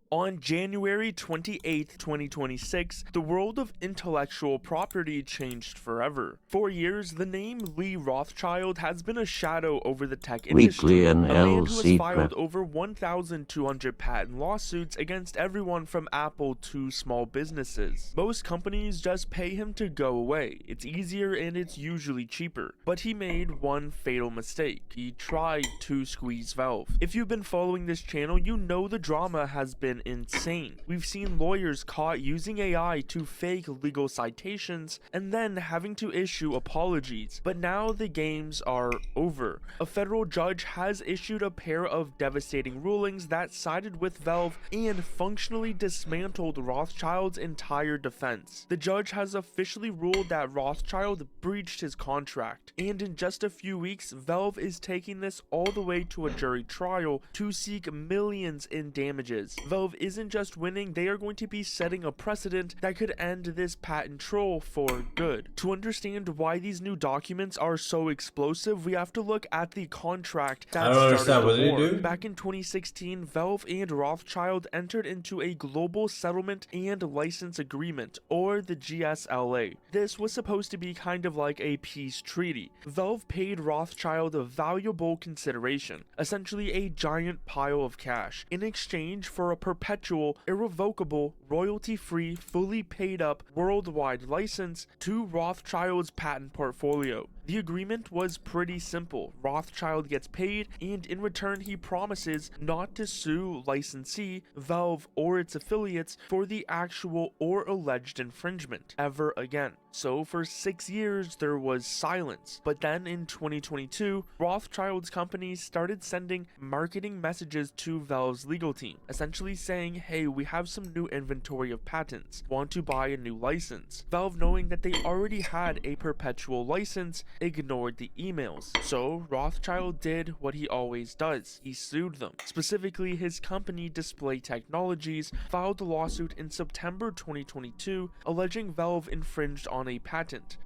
On January 28, 2026, the world of intellectual property changed forever. For years, the name Lee Rothschild has been a shadow over the tech industry. Weekly and a man who has LC filed prep. over 1,200 patent lawsuits against everyone from Apple to small businesses. Most companies just pay him to go away. It's easier and it's usually cheaper. But he made one fatal mistake. He tried to squeeze Valve. If you've been following this channel, you know the drama has been insane. We've seen lawyers caught using AI to fake legal citations and then having to issue apologies. But now the games are over. A federal judge has issued a pair of devastating rulings that sided with Valve and functionally dismantled Rothschild's entire defense. The judge has officially ruled that Rothschild breached his contract, and in just a few weeks, Valve is taking this all the way to a jury trial to seek millions in damages. Valve isn't just winning, they are going to be setting a precedent that could end this patent troll for good. To understand why these new documents are so explosive, we have to look at the contract that started the war. Back in 2016, Valve and Rothschild entered into a global settlement and license agreement, or the GSLA. This was supposed to be kind of like a peace treaty. Valve paid Rothschild a valuable consideration, essentially a giant pile of cash, in exchange for a perpetual, irrevocable, royalty-free, fully paid-up, worldwide license to Rothschild's patent portfolio. The agreement was pretty simple. Rothschild gets paid, and in return he promises not to sue licensee, Valve, or its affiliates for the actual or alleged infringement ever again. So for 6 years there was silence, but then in 2022, Rothschild's companies started sending marketing messages to Valve's legal team, essentially saying, hey, we have some new inventory of patents, want to buy a new license. Valve, knowing that they already had a perpetual license, ignored the emails. So Rothschild did what he always does. He sued them. Specifically, his company Display Technologies filed a lawsuit in September 2022 alleging Valve infringed on a patent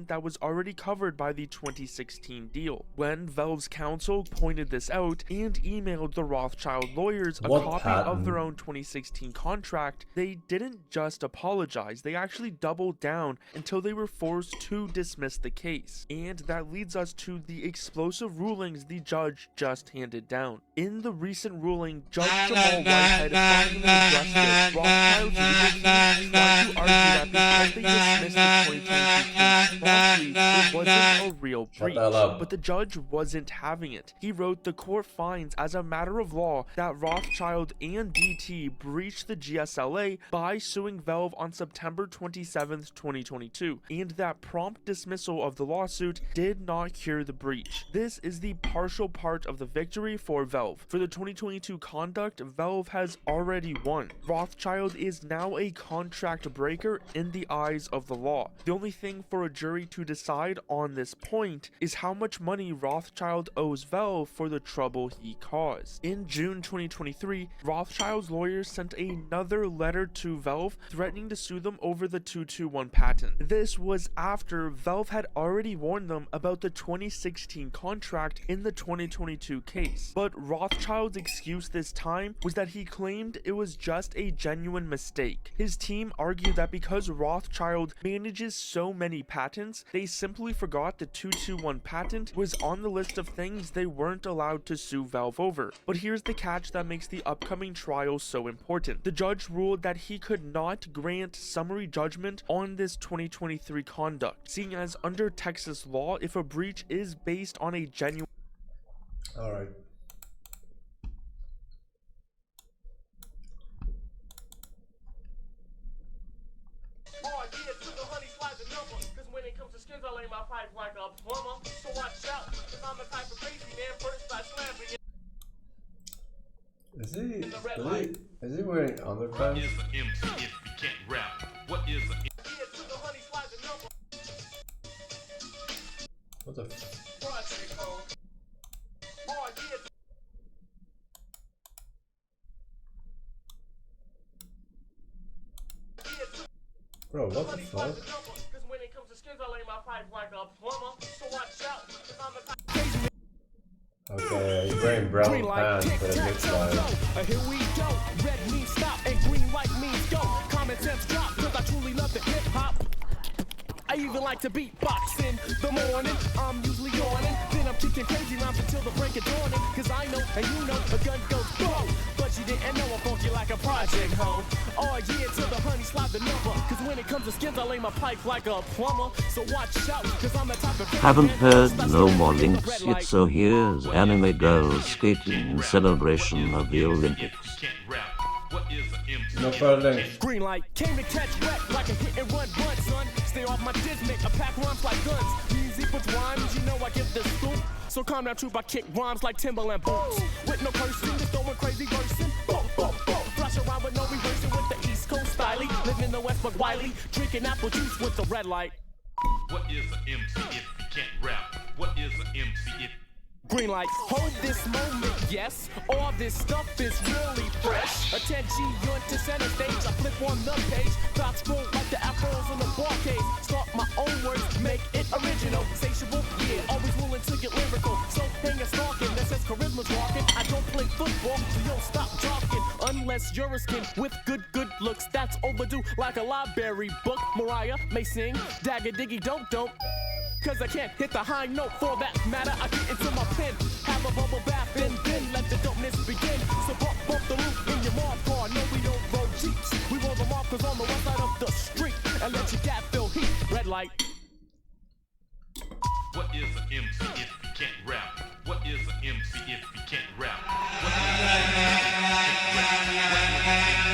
that was already covered by the 2016 deal. When Valve's counsel pointed this out and emailed the Rothschild lawyers a copy of their own 2016 contract, they didn't just apologize, they actually doubled down until they were forced to dismiss the case. And that leads us to the explosive rulings the judge just handed down. In the recent ruling, Judge Jamal Whitehead finally addressed this. Rothschild's legal team tried to argue that because they dismissed the 2022 case promptly, it wasn't a real breach. But the judge wasn't having it. He wrote, the court finds as a matter of law that Rothschild and DT breached the GSLA by suing Valve on September 27, 2022, and that prompt dismissal of the lawsuit did not cure the breach. This is the partial part of the victory for Valve. For the 2022 conduct, Valve has already won. Rothschild is now a contract breaker in the eyes of the law. The only thing for a jury to decide on this point is how much money Rothschild owes Valve for the trouble he caused. In June 2023, Rothschild's lawyers sent another letter to Valve threatening to sue them over the 221 patent. This was after Valve had already warned them about the 2016 contract in the 2022 case. But Rothschild's excuse this time was that he claimed it was just a genuine mistake. His team argued that because Rothschild manages so many patents, they simply forgot the 221 patent was on the list of things they weren't allowed to sue Valve over. But here's the catch that makes the upcoming trial so important. The judge ruled that he could not grant summary judgment on this 2023 conduct, seeing as under Texas law, if a breach is based on a genuine... Alright. Is he wearing underpants? What the f... Bro, what the fuck? Okay, he's wearing brown pants, but it looks like... Here we go. Red means stop and green light means go. Common sense drop, cause I truly love the hip hop. I even like to beatbox in the morning. I'm usually yawning. Then I'm kicking crazy rhymes until the break of dawning. Cause I know and you know a gun goes boom. But you didn't know I'm funky like a project hoe. Oh yeah, till the honey slide the number. Cause when it comes to skins, I lay my pipe like a plumber. So watch out, cause I'm the type of... Haven't heard no more links yet, so here's anime girls skating in celebration of the Olympics. No further links. Green light came to catch wreck like a hit and run, son. Stay off my dismic, I pack rhymes like guns. Music with rhymes, you know I give the scoop. So calm down, troop, I kick rhymes like Timberland boots. With no cursing, just throwing crazy versing. Boom, boom, boom. Flash around with no rehearsing with the East Coast styling. Living in the West, but Wiley, drinking apple juice with the red light. What is an MC if you can't rap? What is an MC if... Green light, hold this moment, yes. All this stuff is really fresh. Attention, you're to center stage. I flip on the page. Thoughts roll like the apples in the bar cave. Start my own words, make it original. Satiable, yeah, always willing to get lyrical. So hang a stalking, that says charisma's walking. I don't play football, so you'll stop talking. Unless you're a skin with good looks. That's overdue like a library book. Mariah may sing, dagger diggy don't. Cause I can't hit the high note for that matter. I get into my pen, have a bubble bath, and then let the dopeness begin. So bump the loop in your mob car. No, we don't roll Jeeps. We roll them off cause on the west side of the street. And let your gat feel heat. Red light. What is an MC if you can't rap? What is an MC if you can't rap? What is an MC